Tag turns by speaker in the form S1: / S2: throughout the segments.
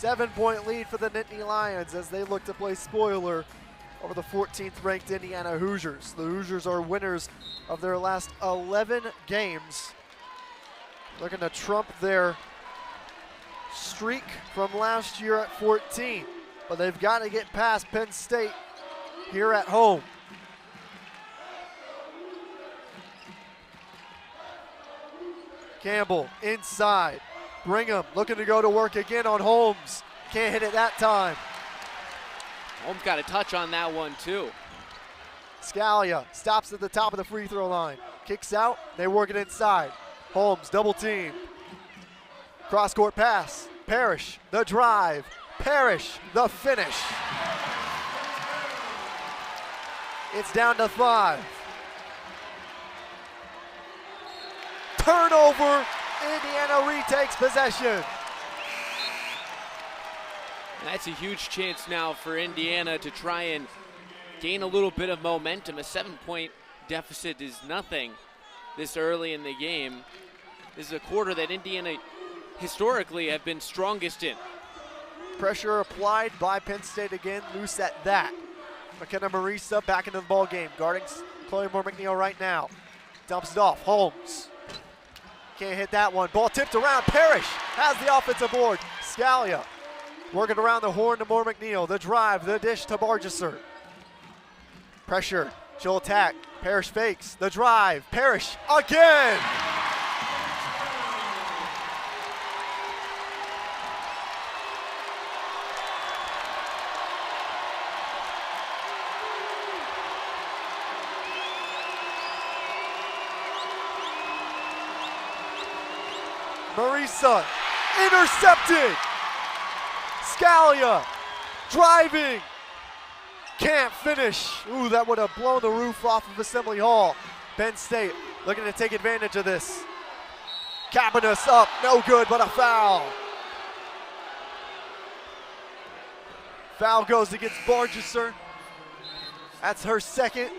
S1: 7-point lead for the Nittany Lions as they look to play spoiler over the 14th ranked Indiana Hoosiers. The Hoosiers are winners of their last 11 games, looking to trump their streak from last year at 14, but they've got to get past Penn State here at home. Campbell inside. Brigham looking to go to work again on Holmes. Can't hit it that time.
S2: Holmes got a touch on that one too.
S1: Scalia stops at the top of the free throw line. Kicks out, they work it inside. Holmes double team. Cross court pass. Parrish, the drive. Parrish, the finish. It's down to 5. Turnover. Indiana retakes possession.
S2: And that's a huge chance now for Indiana to try and gain a little bit of momentum. A 7-point deficit is nothing this early in the game. This is a quarter that Indiana historically have been strongest in.
S1: Pressure applied by Penn State again, loose at that. McKenna Marisa back into the ball game, guarding Chloe Moore McNeil right now. Dumps it off, Holmes. Can't hit that one. Ball tipped around. Parrish has the offensive board. Scalia working around the horn to Moore McNeil. The drive, the dish to Bargesser. Pressure. She'll attack. Parrish fakes. The drive. Parrish again. Marisa intercepted. Scalia driving. Can't finish. Ooh, that would have blown the roof off of Assembly Hall. Penn State looking to take advantage of this. Cabanas up, no good, but a foul. Foul goes against Bargesser. That's her second.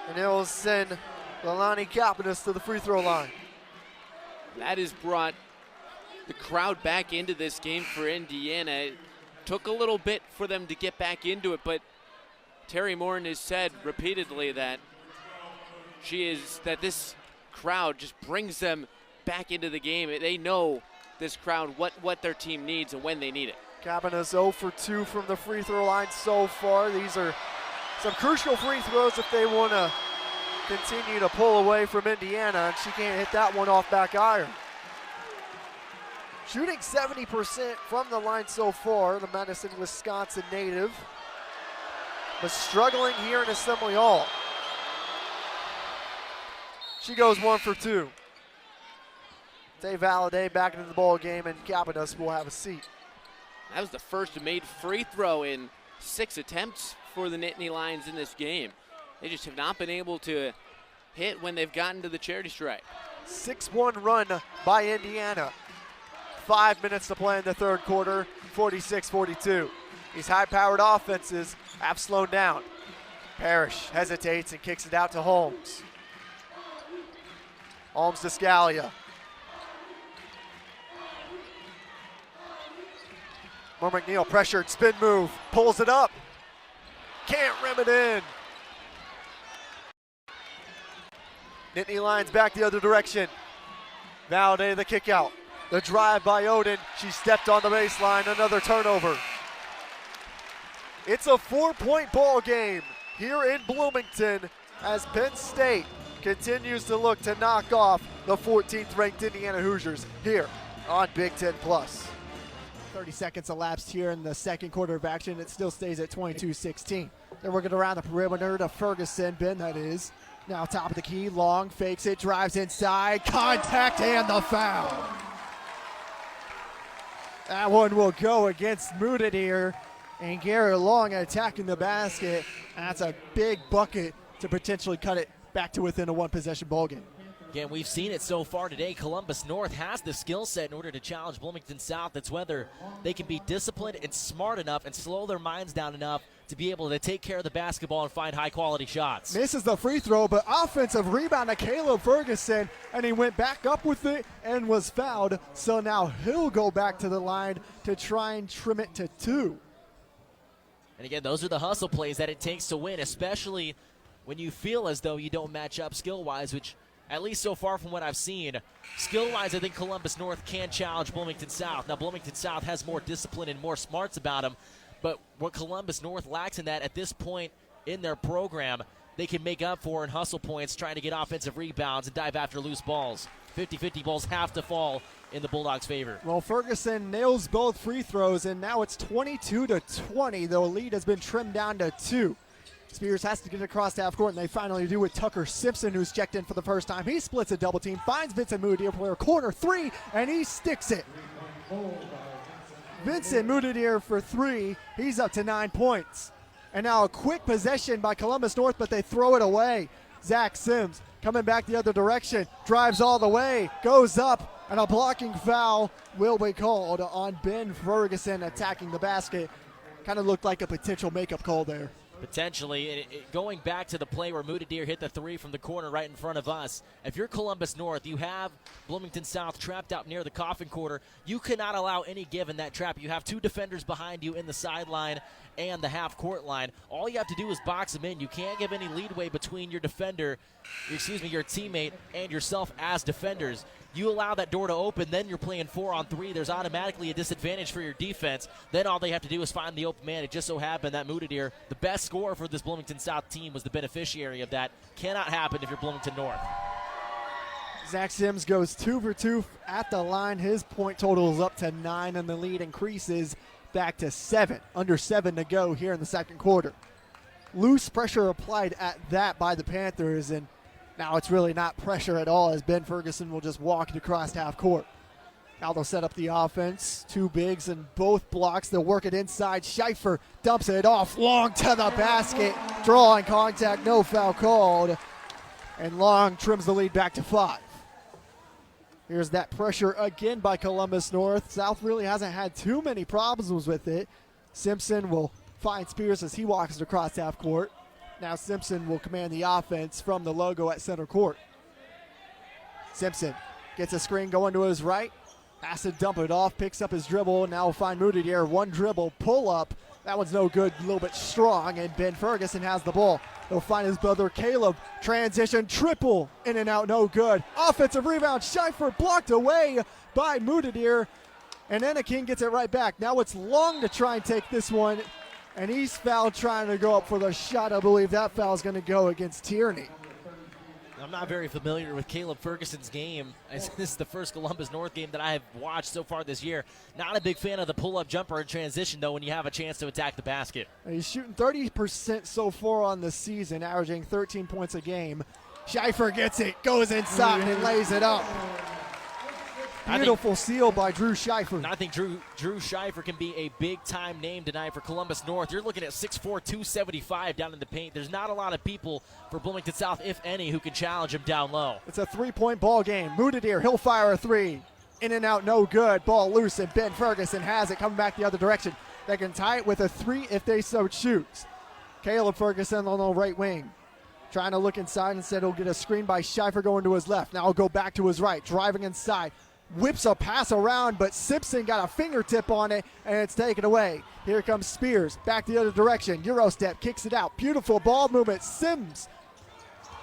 S1: And it will send Leilani Cabanas to the free throw line.
S2: That has brought the crowd back into this game for Indiana. It took a little bit for them to get back into it, but Terry Morin has said repeatedly that this crowd just brings them back into the game. They know this crowd, what their team needs and when they need it.
S1: Cabanas 0 for 2 from the free throw line so far. These are some crucial free throws if they want to continue to pull away from Indiana, and she can't hit that one off back iron. Shooting 70% from the line so far, the Madison, Wisconsin native, but struggling here in Assembly Hall. She goes 1 for 2. Tay Valladay back into the ball game, and Cabanas will have a seat.
S2: That was the first made free throw in 6 attempts for the Nittany Lions in this game. They just have not been able to hit when they've gotten to the charity stripe.
S1: 6-1 run by Indiana. 5 minutes to play in the third quarter, 46-42. These high-powered offenses have slowed down. Parrish hesitates and kicks it out to Holmes. Holmes to Scalia. Moore McNeil pressured, spin move, pulls it up. Can't rim it in. Nittany Lions back the other direction. Valladay the kick out. The drive by Oden. She stepped on the baseline. Another turnover. It's a 4-point ball game here in Bloomington as Penn State continues to look to knock off the 14th ranked Indiana Hoosiers here on Big Ten Plus. 30 seconds elapsed here in the second quarter of action. It still stays at 22-16. They're working around the perimeter to Ferguson. Ben, that is. Now top of the key, Long fakes it, drives inside, contact and the foul. That one will go against Moudadier, and Garrett Long attacking the basket. That's a big bucket to potentially cut it back to within a one-possession ballgame.
S3: Again, we've seen it so far today. Columbus North has the skill set in order to challenge Bloomington South. It's whether they can be disciplined and smart enough and slow their minds down enough to be able to take care of the basketball and find high-quality shots.
S4: Misses the free throw, but offensive rebound to Caleb Ferguson, and he went back up with it and was fouled. So now he'll go back to the line to try and trim it to 2.
S3: And again, those are the hustle plays that it takes to win, especially when you feel as though you don't match up skill-wise, which at least so far from what I've seen, skill-wise, I think Columbus North can challenge Bloomington South. Now, Bloomington South has more discipline and more smarts about them, but what Columbus North lacks in that at this point in their program, they can make up for in hustle points, trying to get offensive rebounds and dive after loose balls. 50-50 balls have to fall in the Bulldogs' favor.
S4: Well, Ferguson nails both free throws, and now it's 22-20. The lead has been trimmed down to 2. Spears has to get across to half court, and they finally do with Tucker Simpson, who's checked in for the first time. He splits a double team, finds Vincent Moutier for a corner 3, and he sticks it. Vincent Moutier for 3. He's up to 9 points. And now a quick possession by Columbus North, but they throw it away. Zach Sims coming back the other direction, drives all the way, goes up, and a blocking foul will be called on Ben Ferguson attacking the basket. Kind of looked like a potential makeup call there.
S3: Potentially. Going back to the play where Moutier hit the 3 from the corner right in front of us, if you're Columbus North, you have Bloomington South trapped out near the coffin quarter. You cannot allow any give in that trap. You have 2 defenders behind you in the sideline and the half-court line. All you have to do is box them in. You can't give any leadway between your your teammate and yourself as defenders. You allow that door to open, then you're playing 4-on-3. There's automatically a disadvantage for your defense. Then all they have to do is find the open man. It just so happened that Moutier, the best scorer for this Bloomington South team, was the beneficiary of that. Cannot happen if you're Bloomington North.
S4: Zach Sims goes 2 for 2 at the line. His point total is up to 9, and the lead increases back to 7. Under 7 to go here in the second quarter. Loose pressure applied at that by the Panthers, and now it's really not pressure at all as Ben Ferguson will just walk it across half court. Now they'll set up the offense. 2 bigs and both blocks. They'll work it inside. Schaefer dumps it off long to the basket. Drawing contact, no foul called. And Long trims the lead back to 5. Here's that pressure again by Columbus North. South really hasn't had too many problems with it. Simpson will find Spears as he walks it across half court. Now Simpson will command the offense from the logo at center court. Simpson gets a screen going to his right. Has to dump it off, picks up his dribble. Now will find Moutier. 1 dribble, pull up. That one's no good, a little bit strong, and Ben Ferguson has the ball. He'll find his brother Caleb. Transition, triple, in and out, no good. Offensive rebound, Schaefer blocked away by Moutier. And Anakin gets it right back. Now it's Long to try and take this one. And he's fouled trying to go up for the shot. I believe that foul is going to go against Tierney.
S3: I'm not very familiar with Caleb Ferguson's game, as this is the first Columbus North game that I have watched so far this year. Not a big fan of the pull-up jumper in transition, though, when you have a chance to attack the basket.
S4: He's shooting 30% so far on the season, averaging 13 points a game. Schaefer gets it, goes inside, and lays it up. Beautiful seal by Drew Schaefer.
S3: And I think Drew Schaefer can be a big-time name tonight for Columbus North. You're looking at 6'4", 275 down in the paint. There's not a lot of people for Bloomington South, if any, who can challenge him down low.
S4: It's a 3-point ball game. Moutier, he'll fire a 3. In and out, no good. Ball loose, and Ben Ferguson has it coming back the other direction. They can tie it with a 3 if they so choose. Caleb Ferguson on the right wing. Trying to look inside. Instead, he'll get a screen by Schaefer going to his left. Now he'll go back to his right, driving inside. Whips a pass around, but Simpson got a fingertip on it, and it's taken away. Here comes Spears, back the other direction. Eurostep, kicks it out. Beautiful ball movement. Sims.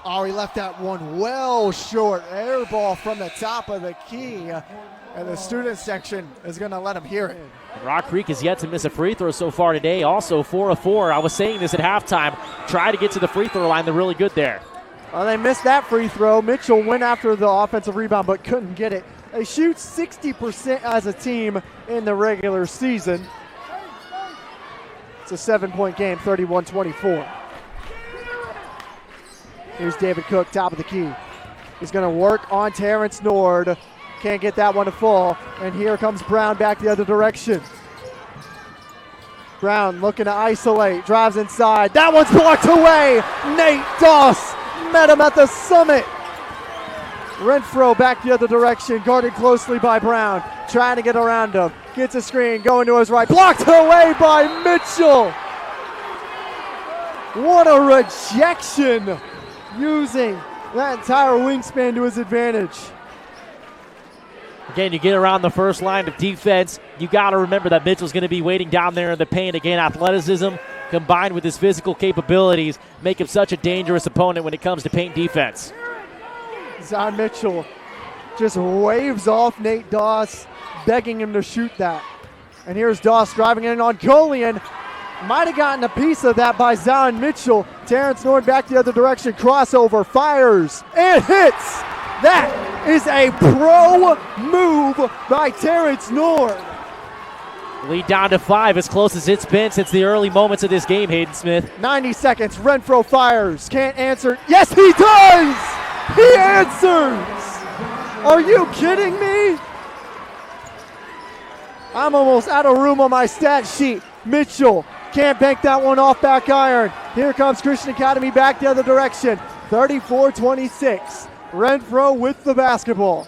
S4: Oh, he left that one well short. Air ball from the top of the key, and the student section is going to let him hear it.
S3: Rock Creek has yet to miss a free throw so far today. Also 4 of 4. I was saying this at halftime. Try to get to the free throw line. They're really good there.
S4: Well, they missed that free throw. Mitchell went after the offensive rebound, but couldn't get it. They shoot 60% as a team in the regular season. It's a 7-point game, 31-24. Here's David Cook, top of the key. He's going to work on Terrence Nord. Can't get that one to fall. And here comes Brown back the other direction. Brown looking to isolate, drives inside. That one's blocked away. Nate Doss met him at the summit. Renfro back the other direction, guarded closely by Brown. Trying to get around him. Gets a screen, going to his right. Blocked away by Mitchell. What a rejection, using that entire wingspan to his advantage.
S3: Again, you get around the first line of defense. You got to remember that Mitchell's going to be waiting down there in the paint. Again, athleticism combined with his physical capabilities make him such a dangerous opponent when it comes to paint defense.
S4: Zion Mitchell just waves off Nate Doss, begging him to shoot that. And here's Doss driving in on Golian. Might have gotten a piece of that by Zion Mitchell. Terrence Nord back the other direction, crossover, fires, and hits. That is a pro move by Terrence Nord.
S3: Lead down to 5, as close as it's been since the early moments of this game, Hayden Smith.
S4: 90 seconds, Renfro fires, can't answer. Yes, he does! He answers! Are you kidding me? I'm almost out of room on my stat sheet. Mitchell can't bank that one off back iron. Here comes Christian Academy back the other direction. 34-26. Renfro with the basketball.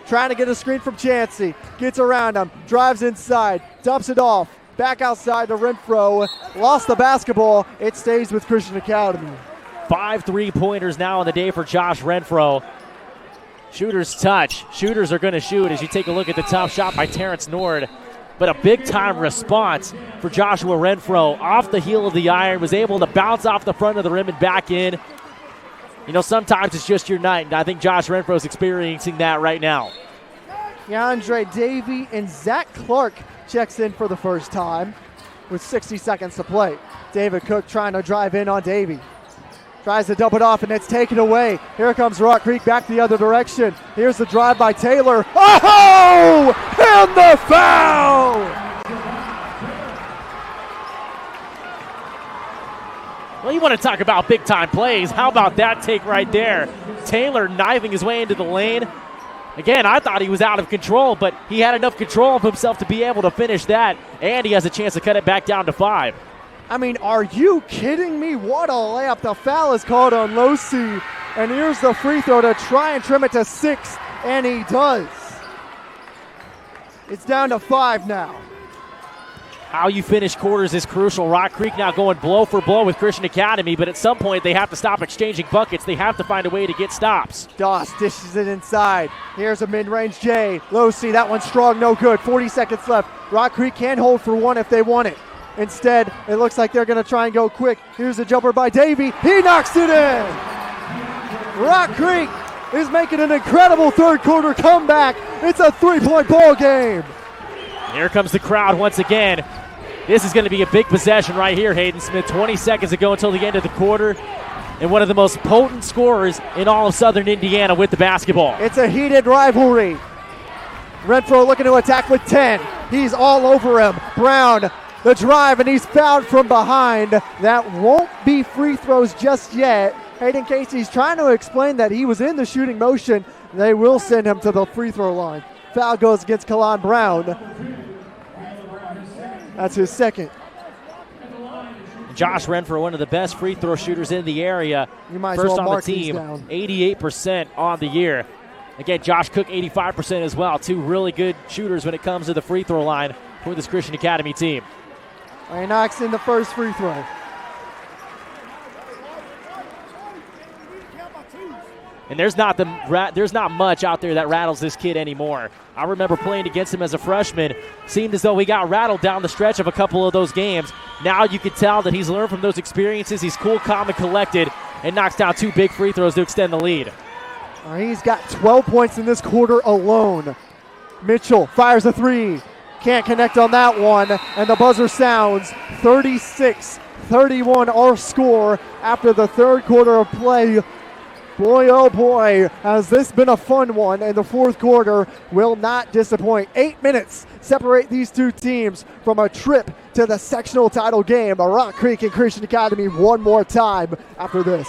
S4: Trying to get a screen from Chansey. Gets around him. Drives inside. Dumps it off. Back outside to Renfro. Lost the basketball. It stays with Christian Academy.
S3: 5 3-pointers now on the day for Josh Renfro. Shooters touch. Shooters are going to shoot as you take a look at the top shot by Terrence Nord. But a big-time response for Joshua Renfro. Off the heel of the iron, was able to bounce off the front of the rim and back in. You know, sometimes it's just your night, and I think Josh Renfro is experiencing that right now.
S4: DeAndre Davey and Zach Clark checks in for the first time with 60 seconds to play. David Cook trying to drive in on Davey. Tries to dump it off, and it's taken away. Here comes Rock Creek back the other direction. Here's the drive by Taylor. Oh! And the foul!
S3: Well, you want to talk about big-time plays. How about that take right there? Taylor knifing his way into the lane. Again, I thought he was out of control, but he had enough control of himself to be able to finish that, and he has a chance to cut it back down to 5.
S4: I mean, are you kidding me? What a layup. The foul is called on Losi, and here's the free throw to try and trim it to 6, and he does. It's down to 5 now.
S3: How you finish quarters is crucial. Rock Creek now going blow for blow with Christian Academy, but at some point they have to stop exchanging buckets. They have to find a way to get stops.
S4: Doss dishes it inside. Here's a mid-range J. Losi, that one's strong, no good. 40 seconds left. Rock Creek can hold for one if they want it. Instead, it looks like they're going to try and go quick. Here's a jumper by Davey. He knocks it in. Rock Creek is making an incredible third quarter comeback. It's a 3-point ball game.
S3: Here comes the crowd once again. This is going to be a big possession right here, Hayden Smith. 20 seconds to go until the end of the quarter. And one of the most potent scorers in all of Southern Indiana with the basketball.
S4: It's a heated rivalry. Renfro looking to attack with 10. He's all over him. Brown, the drive, and he's fouled from behind. That won't be free throws just yet. Hayden Casey's trying to explain that he was in the shooting motion. They will send him to the free throw line. Foul goes against Kalon Brown. That's his second.
S3: Josh Renfro, one of the best free throw shooters in the area.
S4: You might
S3: First
S4: as well
S3: on the
S4: mark these
S3: team,
S4: down.
S3: 88% on the year. Again, Josh Cook, 85% as well. Two really good shooters when it comes to the free throw line for this Christian Academy team.
S4: He knocks in the first free throw.
S3: And there's not much out there that rattles this kid anymore. I remember playing against him as a freshman. Seemed as though he got rattled down the stretch of a couple of those games. Now you can tell that he's learned from those experiences. He's cool, calm, and collected, and knocks down 2 big free throws to extend the lead.
S4: He's got 12 points in this quarter alone. Mitchell fires a 3. Can't connect on that one, and the buzzer sounds. 36-31 our score after the third quarter of play. Boy, oh boy, has this been a fun one, and the fourth quarter will not disappoint. 8 minutes separate these two teams from a trip to the sectional title game. Rock Creek and Christian Academy one more time after this.